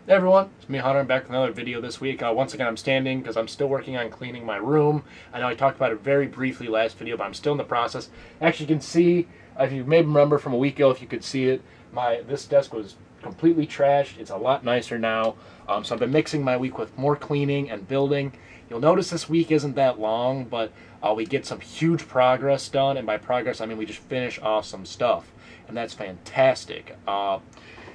Hey everyone, it's me Hunter. I'm back with another video this week. Once again, I'm standing because I'm still working on cleaning my room. I know I talked about it very briefly last video, but I'm still in the process. Actually, you can see, if you maybe remember from a week ago, if you could see it, this desk was completely trashed. It's a lot nicer now. So I've been mixing my week with more cleaning and building. You'll notice this week isn't that long, but we get some huge progress done, and by progress I mean we just finish off some stuff, and that's fantastic.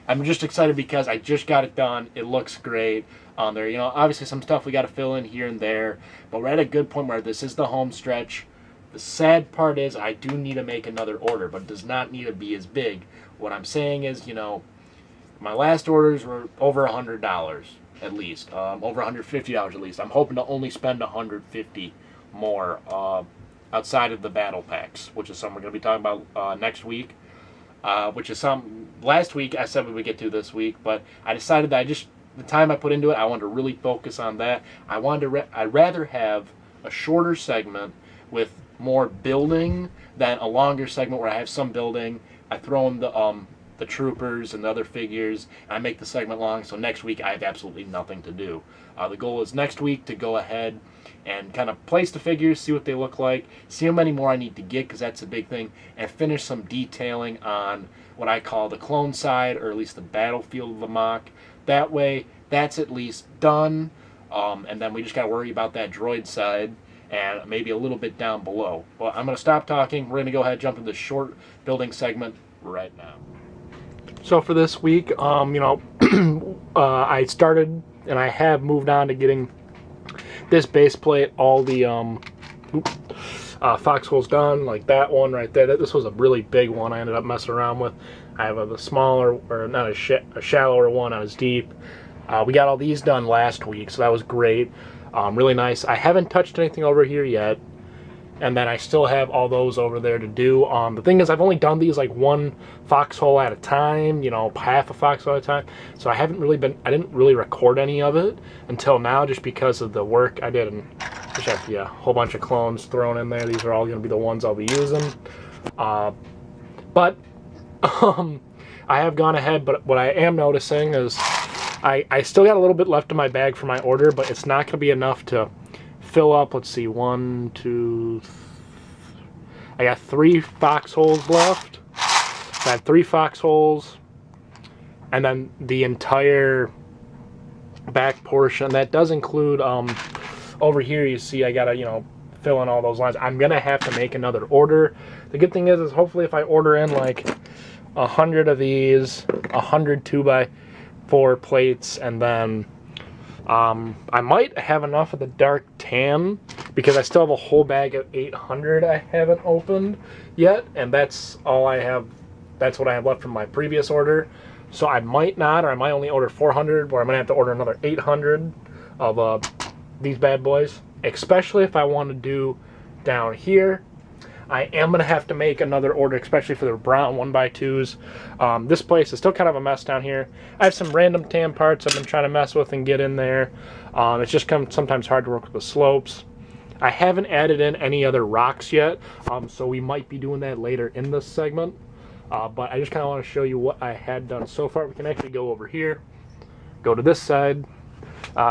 I'm just excited because I just got it done. It looks great on there. You know, obviously some stuff we got to fill in here and there, but we're at a good point where this is the home stretch. The sad part is I do need to make another order, but it does not need to be as big. What I'm saying is, you know, my last orders were over $100 at least, over $150 at least. I'm hoping to only spend $150 more outside of the battle packs, which is something we're going to be talking about next week. Which is some last week I said we would get to this week, but I decided that the time I put into it, I wanted to really focus on that. I'd rather have a shorter segment with more building than a longer segment where I have some building. I throw in the troopers and the other figures, and I make the segment long. So next week I have absolutely nothing to do. The goal is next week to go ahead and kind of place the figures, see what they look like, see how many more I need to get, because that's a big thing, and finish some detailing on what I call the clone side, or at least the battlefield of the MOC. That way, that's at least done, and then we just got to worry about that droid side and maybe a little bit down below. Well, I'm going to stop talking. We're going to go ahead and jump into the short building segment right now. So for this week, I started and I have moved on to getting this base plate, all the foxholes done, like that one right there. This was a really big one I ended up messing around with. I have a smaller, or not a shallower one, not as deep. We got all these done last week, so that was great. Really nice. I haven't touched anything over here yet, and then I still have all those over there to do. The thing is, I've only done these like one foxhole at a time, you know, half a foxhole at a time. So I didn't really record any of it until now, just because of the work I did. And just have a whole bunch of clones thrown in there. These are all going to be the ones I'll be using. But I have gone ahead, but what I am noticing is I still got a little bit left in my bag for my order, but it's not going to be enough to fill up. Let's see, I got 3 foxholes left. So I have 3 foxholes, and then the entire back portion. That does include over here. You see, I gotta fill in all those lines. I'm gonna have to make another order. The good thing is hopefully if I order in like 100 of these, 100 2x4 plates, and then I might have enough of the dark tan, because I still have a whole bag of 800 I haven't opened yet, and that's all I have. That's what I have left from my previous order. So I might not, or I might only order 400, or I'm gonna have to order another 800 of these bad boys, especially if I want to do down here. I am going to have to make another order, especially for the brown 1x2s. This place is still kind of a mess down here. I have some random tan parts I've been trying to mess with and get in there. It's just sometimes hard to work with the slopes. I haven't added in any other rocks yet, so we might be doing that later in this segment. But I just kind of want to show you what I had done so far. We can actually go over here, go to this side.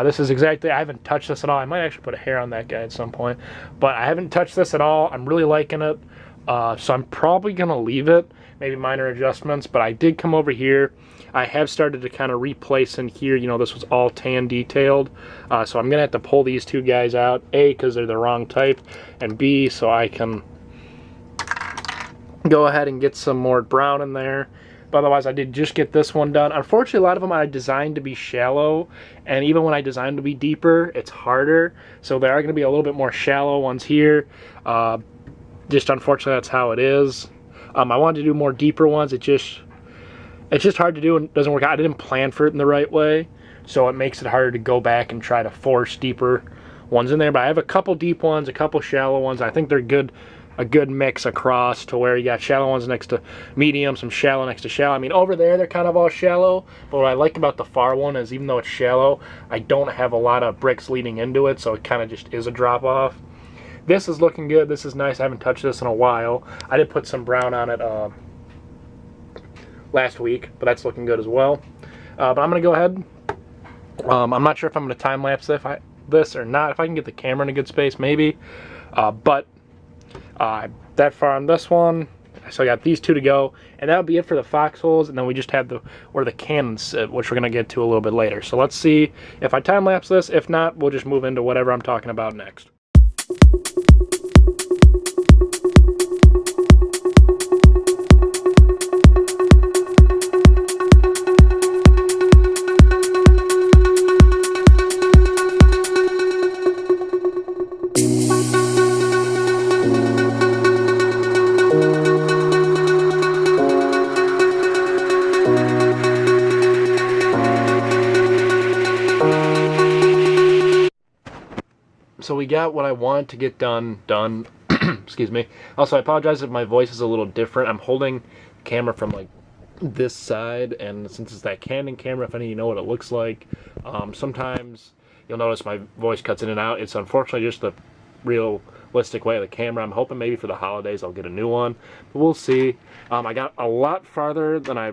This is exactly, I haven't touched this at all. I might actually put a hair on that guy at some point, but I haven't touched this at all. I'm really liking it, so I'm probably going to leave it, maybe minor adjustments, but I did come over here. I have started to kind of replace in here. This was all tan detailed, so I'm going to have to pull these 2 guys out, A, because they're the wrong type, and B, so I can go ahead and get some more brown in there. But otherwise, I did just get this one done. Unfortunately, a lot of them I designed to be shallow, and even when I designed to be deeper, it's harder. So there are going to be a little bit more shallow ones here. Just unfortunately, that's how it is. I wanted to do more deeper ones. It's just hard to do and doesn't work out. I didn't plan for it in the right way, so it makes it harder to go back and try to force deeper ones in there. But I have a couple deep ones, a couple shallow ones. I think they're good. A good mix across to where you got shallow ones next to medium, some shallow next to shallow. I mean, over there, they're kind of all shallow, but what I like about the far one is even though it's shallow, I don't have a lot of bricks leading into it, so it kind of just is a drop off. This is looking good. This is nice. I haven't touched this in a while. I did put some brown on it last week, but that's looking good as well. But I'm going to go ahead I'm not sure if I'm going to time lapse this or not. If I can get the camera in a good space, maybe. But that far on this one. So I got these two to go, and that'll be it for the foxholes, and then we just have where the cannons sit, which we're going to get to a little bit later. So let's see if I time lapse this. If not, we'll just move into whatever I'm talking about next. So we got what I wanted to get done. Excuse me. Also, I apologize if my voice is a little different. I'm holding the camera from like this side, and since it's that Canon camera, if any of you know what it looks like, sometimes you'll notice my voice cuts in and out. It's unfortunately just the realistic way of the camera. I'm hoping maybe for the holidays I'll get a new one, but we'll see. I got a lot farther than I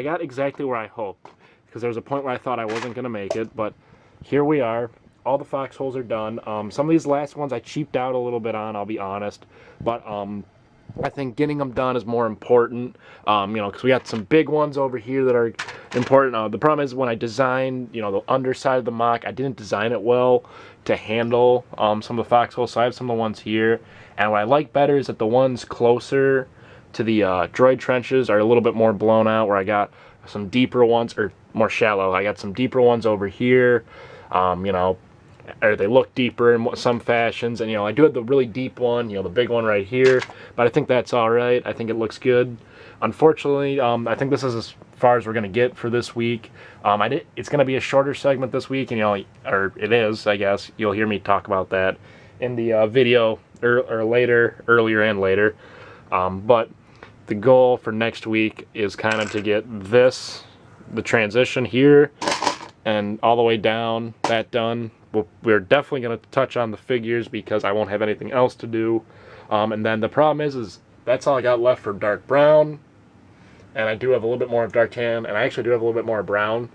got exactly where I hoped, because there was a point where I thought I wasn't going to make it, but here we are. All the foxholes are done. Some of these last ones I cheaped out a little bit on, I'll be honest. But I think getting them done is more important. You know, because we got some big ones over here that are important. The problem is when I designed, you know, the underside of the MOC, I didn't design it well to handle some of the foxholes. So I have some of the ones here. And what I like better is that the ones closer to the droid trenches are a little bit more blown out, where I got some deeper ones, or more shallow. I got some deeper ones over here. You know, or they look deeper in some fashions, and you know, I do have the really deep one, you know, the big one right here, but I think that's all right. I think it looks good. Unfortunately, I think this is as far as we're going to get for this week. It's going to be a shorter segment this week, and you know, or it is, I guess. You'll hear me talk about that in the video earlier and later. But the goal for next week is kind of to get the transition here and all the way down, that done. We're definitely going to touch on the figures because I won't have anything else to do. And then the problem is that's all I got left for dark brown. And I do have a little bit more of dark tan, and I actually do have a little bit more of brown.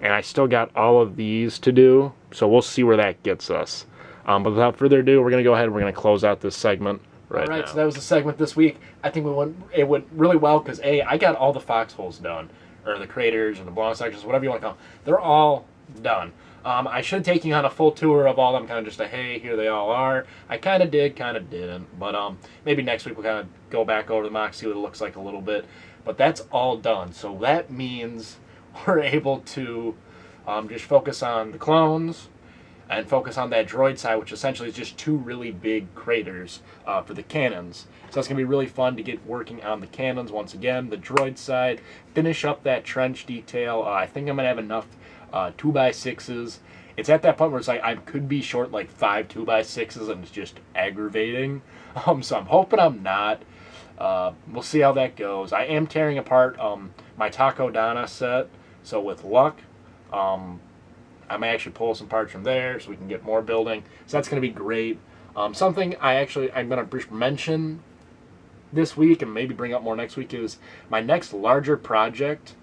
And I still got all of these to do, so we'll see where that gets us. But without further ado, we're going to go ahead and we're going to close out this segment right now. So that was the segment this week. I think it went really well because, A, I got all the foxholes done, or the craters, or the blown sections, whatever you want to call them. They're all done. I should have taken you on a full tour of all of them, kind of just a, hey, here they all are. I kind of did, kind of didn't. But maybe next week we'll kind of go back over the MOC, see what it looks like a little bit. But that's all done. So that means we're able to just focus on the clones and focus on that droid side, which essentially is just two really big craters for the cannons. So it's going to be really fun to get working on the cannons once again. The droid side, finish up that trench detail. I think I'm going to have enough 2x6s. It's at that point where it's like I could be short like 5 2x6s, and it's just aggravating. So I'm hoping I'm not. We'll see how that goes. I am tearing apart my Takodana set, so with luck, I may actually pull some parts from there so we can get more building. So that's going to be great. Something I'm going to mention this week and maybe bring up more next week is my next larger project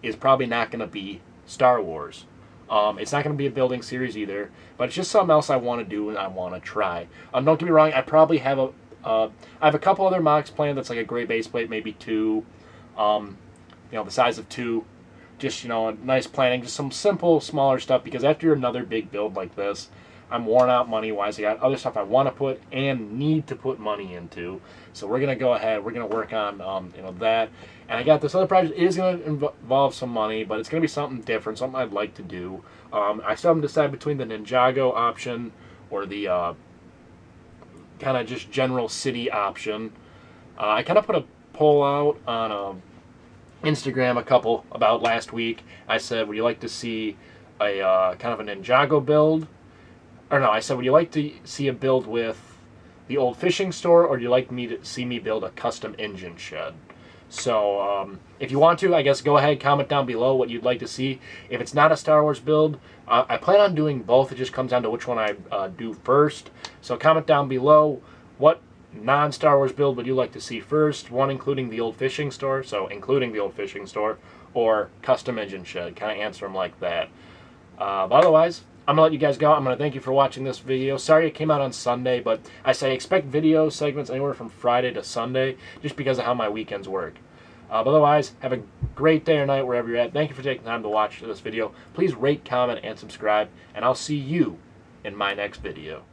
is probably not going to be Star Wars. It's not going to be a building series either, but it's just something else I want to do and I want to try. Don't get me wrong, I probably have I have a couple other MOCs planned that's like a gray base plate, maybe 2, you know, the size of 2. Just, you know, a nice planning, just some simple, smaller stuff, because after another big build like this, I'm worn out money-wise. I got other stuff I want to put and need to put money into. So we're going to go ahead, we're going to work on, you know, that. And I got this other project. It is going to involve some money, but it's going to be something different, something I'd like to do. I still haven't decided between the Ninjago option or the kind of just general city option. I kind of put a poll out on Instagram about last week. I said, would you like to see a kind of a Ninjago build? Or no, I said, would you like to see a build with the old fishing store, or do you like me to see me build a custom engine shed? So if you want to, I guess go ahead, comment down below what you'd like to see. If it's not a Star Wars build, I plan on doing both. It just comes down to which one I do first. So comment down below what non-Star Wars build would you like to see first, one including the old fishing store, so including the old fishing store, or custom engine shed. Kind of answer them like that. But otherwise, I'm going to let you guys go. I'm going to thank you for watching this video. Sorry it came out on Sunday, but I say expect video segments anywhere from Friday to Sunday just because of how my weekends work. But otherwise, have a great day or night wherever you're at. Thank you for taking time to watch this video. Please rate, comment, and subscribe, and I'll see you in my next video.